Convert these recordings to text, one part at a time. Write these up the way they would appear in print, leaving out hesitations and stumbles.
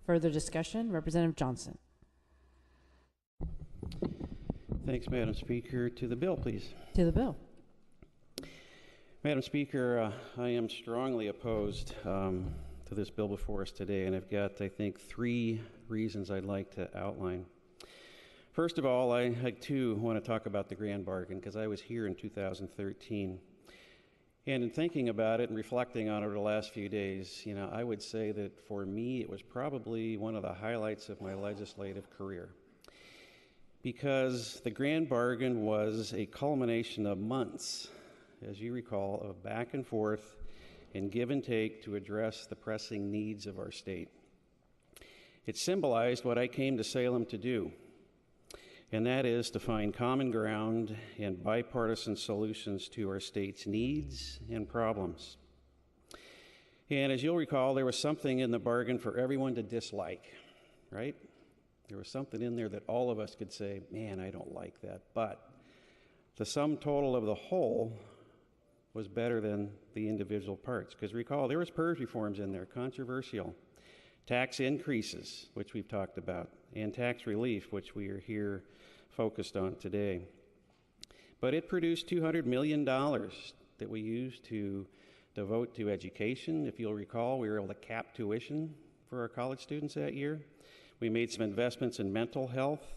Further discussion? Representative Johnson. Thanks, Madam Speaker. To the bill, please. To the bill. Madam Speaker, I am strongly opposed to this bill before us today, and I've got, I think, 3 reasons I'd like to outline. First of all, I too want to talk about the grand bargain because I was here in 2013. And in thinking about it and reflecting on it over the last few days, I would say that for me, it was probably one of the highlights of my legislative career. Because the grand bargain was a culmination of months, as you recall, of back and forth and give and take to address the pressing needs of our state. It symbolized what I came to Salem to do, and that is to find common ground and bipartisan solutions to our state's needs and problems. And as you'll recall, there was something in the bargain for everyone to dislike, right? There was something in there that all of us could say, man, I don't like that. But the sum total of the whole was better than the individual parts. Because recall, there was PERS reforms in there, controversial. Tax increases, which we've talked about, and tax relief, which we are here focused on today. But it produced $200 million that we used to devote to education. If you'll recall, we were able to cap tuition for our college students that year. We made some investments in mental health.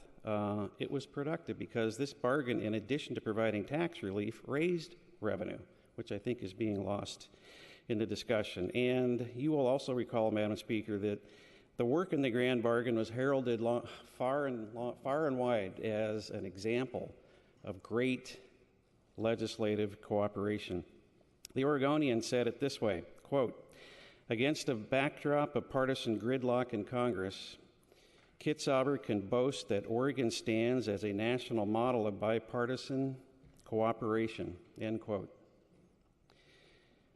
It was productive because this bargain, in addition to providing tax relief, raised revenue, which I think is being lost in the discussion. And you will also recall, Madam Speaker, that the work in the grand bargain was heralded far and wide as an example of great legislative cooperation. The Oregonian said it this way, quote, "Against a backdrop of partisan gridlock in Congress, Kitzhaber can boast that Oregon stands as a national model of bipartisan cooperation," end quote.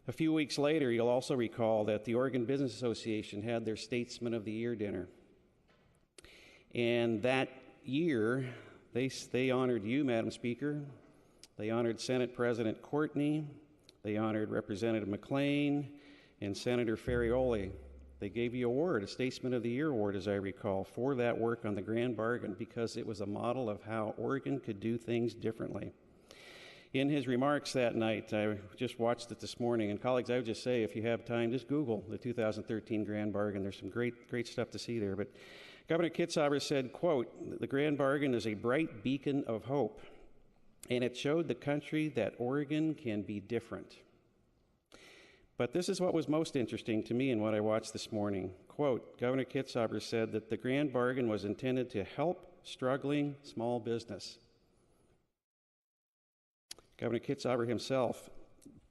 A few weeks later, you'll also recall that the Oregon Business Association had their Statesman of the Year dinner. And that year, they honored you, Madam Speaker. They honored Senate President Courtney. They honored Representative McLean and Senator Ferrioli. They gave you an award, a Statesman of the Year award, as I recall, for that work on the grand bargain because it was a model of how Oregon could do things differently. In his remarks that night, I just watched it this morning, and colleagues, I would just say, if you have time, just Google the 2013 Grand Bargain. There's some great stuff to see there. But Governor Kitzhaber said, quote, "The Grand Bargain is a bright beacon of hope, and it showed the country that Oregon can be different." But this is what was most interesting to me in what I watched this morning. Quote, Governor Kitzhaber said that the Grand Bargain was intended to help struggling small business. Governor Kitzhaber himself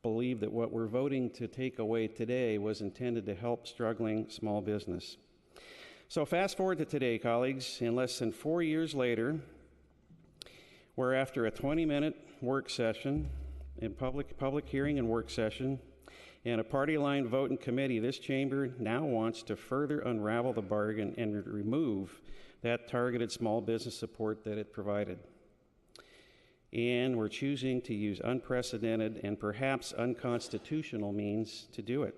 believed that what we're voting to take away today was intended to help struggling small business. So fast forward to today, colleagues, and less than 4 years later, we're after a 20-minute work session, in public hearing and work session, and a party line vote in committee, this chamber now wants to further unravel the bargain and remove that targeted small business support that it provided. And we're choosing to use unprecedented and perhaps unconstitutional means to do it.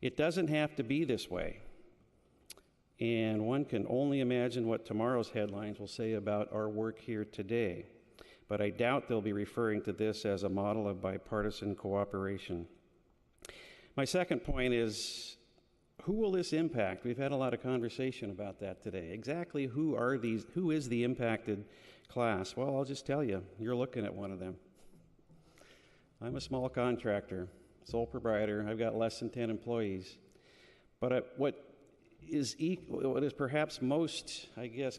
It doesn't have to be this way. And one can only imagine what tomorrow's headlines will say about our work here today. But I doubt they'll be referring to this as a model of bipartisan cooperation. My second point is, who will this impact? We've had a lot of conversation about that today. Exactly who is the impacted class? Well, I'll just tell you, you're looking at one of them. I'm a small contractor, sole proprietor. I've got less than 10 employees. But what is perhaps most,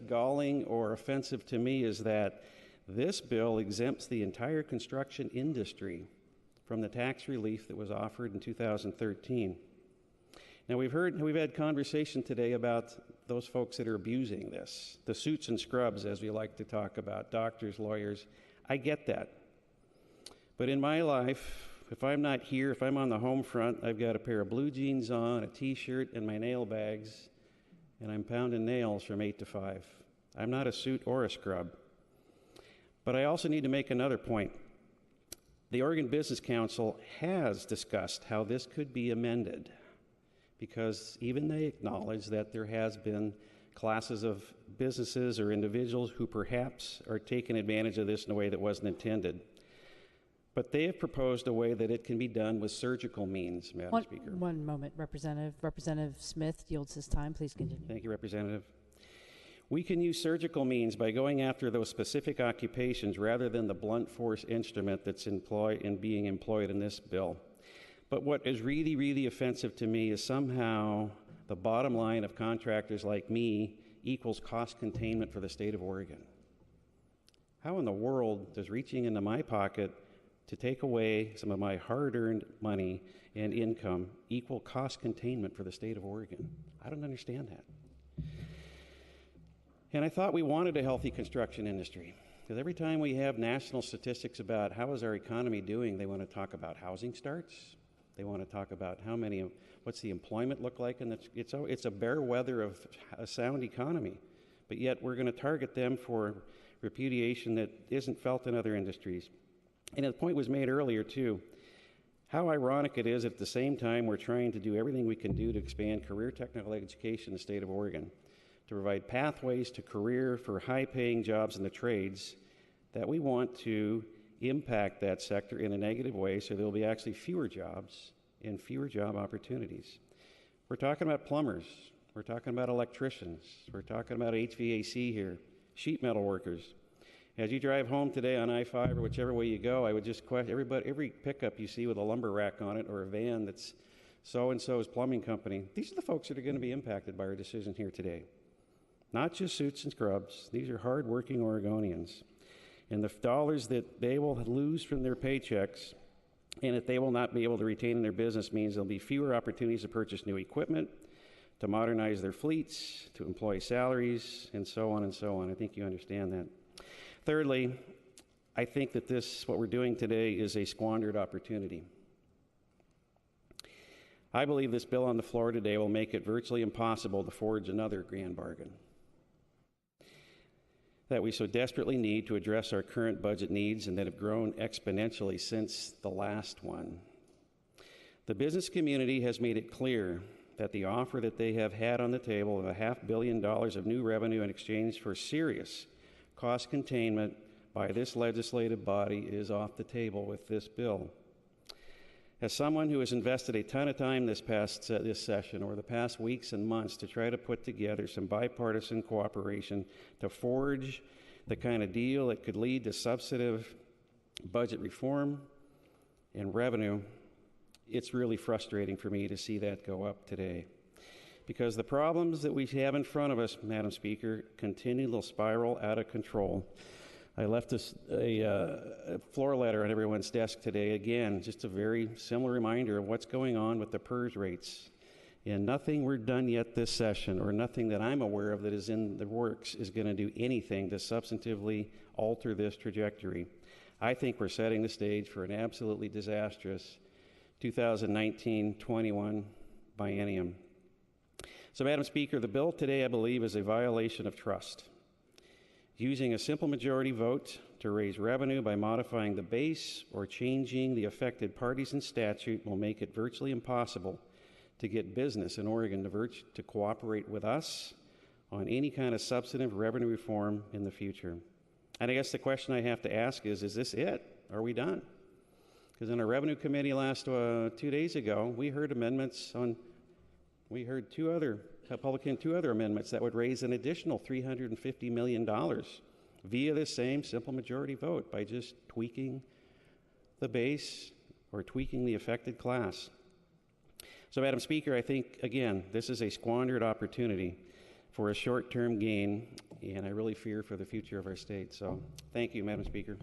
galling or offensive to me is that this bill exempts the entire construction industry from the tax relief that was offered in 2013. Now, we've had conversation today about those folks that are abusing this, the suits and scrubs, as we like to talk about, doctors, lawyers. I get that. But in my life, if I'm not here, if I'm on the home front, I've got a pair of blue jeans on, a t-shirt, and my nail bags, and I'm pounding nails from 8 to 5. I'm not a suit or a scrub. But I also need to make another point. The Oregon Business Council has discussed how this could be amended, because even they acknowledge that there has been classes of businesses or individuals who perhaps are taking advantage of this in a way that wasn't intended. But they have proposed a way that it can be done with surgical means, Madam Speaker. One moment, Representative. Representative Smith yields his time. Please continue. Thank you, Representative. We can use surgical means by going after those specific occupations rather than the blunt force instrument that's being employed in this bill. But what is really, really offensive to me is somehow the bottom line of contractors like me equals cost containment for the state of Oregon. How in the world does reaching into my pocket to take away some of my hard-earned money and income equal cost containment for the state of Oregon? I don't understand that. And I thought we wanted a healthy construction industry, because every time we have national statistics about how is our economy doing, they want to talk about housing starts. They want to talk about what's the employment look like, and it's a bare weather of a sound economy. But yet we're going to target them for repudiation that isn't felt in other industries. And the point was made earlier too, how ironic it is at the same time we're trying to do everything we can do to expand career technical education in the state of Oregon, to provide pathways to career for high-paying jobs in the trades, that we want to impact that sector in a negative way so there will be actually fewer jobs and fewer job opportunities. We're talking about plumbers, we're talking about electricians, we're talking about HVAC here, sheet metal workers. As you drive home today on I-5 or whichever way you go, I would just question every pickup you see with a lumber rack on it or a van that's so-and-so's plumbing company. These are the folks that are going to be impacted by our decision here today. Not just suits and scrubs. These are hard-working Oregonians. And the dollars that they will lose from their paychecks and that they will not be able to retain in their business means there'll be fewer opportunities to purchase new equipment, to modernize their fleets, to employ salaries, and so on and so on. I think you understand that. Thirdly, I think that what we're doing today is a squandered opportunity. I believe this bill on the floor today will make it virtually impossible to forge another grand bargain that we so desperately need to address our current budget needs and that have grown exponentially since the last one. The business community has made it clear that the offer that they have had on the table of $500 million of new revenue in exchange for serious cost containment by this legislative body is off the table with this bill. As someone who has invested a ton of time this session or the past weeks and months to try to put together some bipartisan cooperation to forge the kind of deal that could lead to substantive budget reform and revenue, it's really frustrating for me to see that go up today. Because the problems that we have in front of us, Madam Speaker, continue to spiral out of control. I left a floor letter on everyone's desk today. Again, just a very similar reminder of what's going on with the PERS rates. And nothing we're done yet this session, or nothing that I'm aware of that is in the works, is going to do anything to substantively alter this trajectory. I think we're setting the stage for an absolutely disastrous 2019-21 biennium. So, Madam Speaker, the bill today, I believe, is a violation of trust. Using a simple majority vote to raise revenue by modifying the base or changing the affected parties and statute will make it virtually impossible to get business in Oregon to cooperate with us on any kind of substantive revenue reform in the future. And I guess the question I have to ask is this it? Are we done? Because in our Revenue Committee last 2 days ago, we heard two other amendments that would raise an additional $350 million via this same simple majority vote by just tweaking the base or tweaking the affected class. So, Madam Speaker, I think, again, this is a squandered opportunity for a short-term gain, and I really fear for the future of our state. So, thank you, Madam Speaker.